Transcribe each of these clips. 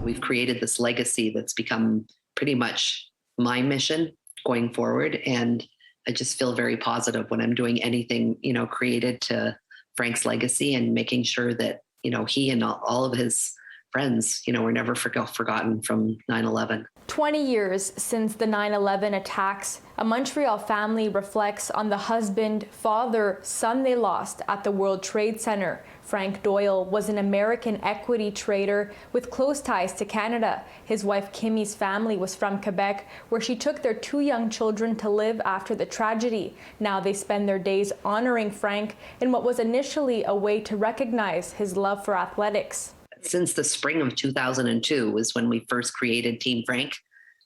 We've created this legacy that's become pretty much my mission going forward. And I just feel very positive when I'm doing anything, created to Frank's legacy and making sure that, he and all of his friends, were never forgotten from 9/11. 20 years since the 9/11 attacks, a Montreal family reflects on the husband, father, son they lost at the World Trade Center. Frank Doyle was an American equity trader with close ties to Canada. His wife Kimmy's family was from Quebec, where she took their 2 young children to live after the tragedy. Now they spend their days honoring Frank in what was initially a way to recognize his love for athletics. Since the spring of 2002 was when we first created Team Frank.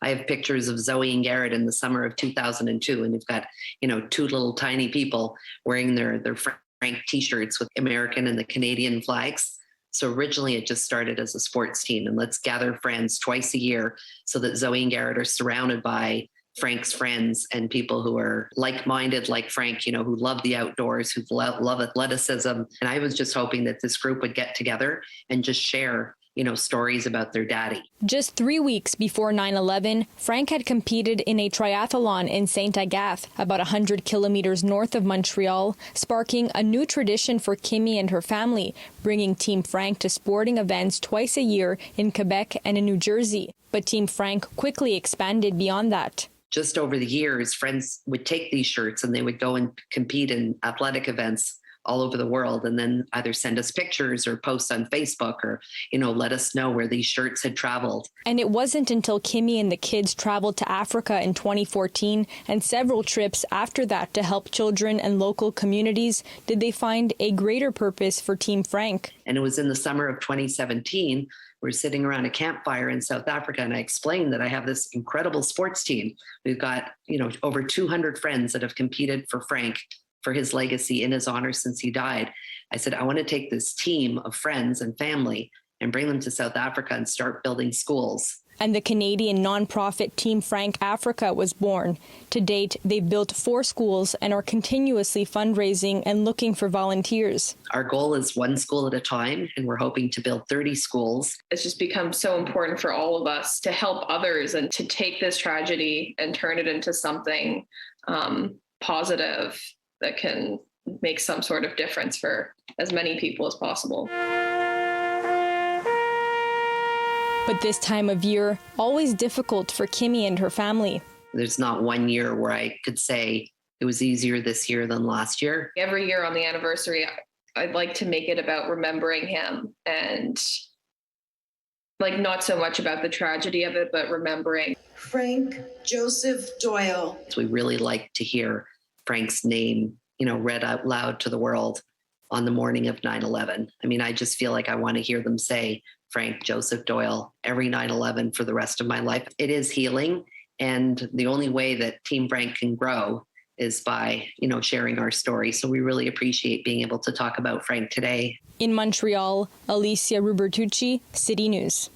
I have pictures of Zoe and Garrett in the summer of 2002, and we've got, 2 little tiny people wearing their Frank t-shirts with American and the Canadian flags. So originally it just started as a sports team, and let's gather friends twice a year so that Zoe and Garrett are surrounded by Frank's friends and people who are like-minded like Frank, who love the outdoors, who love athleticism. And I was just hoping that this group would get together and just share, stories about their daddy. Just 3 weeks before 9/11, Frank had competed in a triathlon in St. Agathe, about 100 kilometers north of Montreal, sparking a new tradition for Kimmy and her family, bringing Team Frank to sporting events twice a year in Quebec and in New Jersey. But Team Frank quickly expanded beyond that. Just over the years, friends would take these shirts and they would go and compete in athletic events all over the world, and then either send us pictures or post on Facebook or, let us know where these shirts had traveled. And it wasn't until Kimmy and the kids traveled to Africa in 2014 and several trips after that to help children and local communities did they find a greater purpose for Team Frank. And it was in the summer of 2017, we're sitting around a campfire in South Africa, and I explained that I have this incredible sports team. We've got, over 200 friends that have competed for Frank, for his legacy in his honor since he died. I said, I want to take this team of friends and family and bring them to South Africa and start building schools. And the Canadian nonprofit Team Frank Africa was born. To date, they've built 4 schools and are continuously fundraising and looking for volunteers. Our goal is 1 school at a time, and we're hoping to build 30 schools. It's just become so important for all of us to help others and to take this tragedy and turn it into something positive that can make some sort of difference for as many people as possible. But this time of year, always difficult for Kimmy and her family. There's not one year where I could say it was easier this year than last year. Every year on the anniversary, I'd like to make it about remembering him and not so much about the tragedy of it, but remembering. Frank Joseph Doyle. So we really like to hear Frank's name, read out loud to the world on the morning of 9/11. I mean, I just feel like I want to hear them say Frank Joseph Doyle every 9/11 for the rest of my life. It is healing. And the only way that Team Frank can grow is by, sharing our story. So we really appreciate being able to talk about Frank today. In Montreal, Alyssia Rubertucci, City News.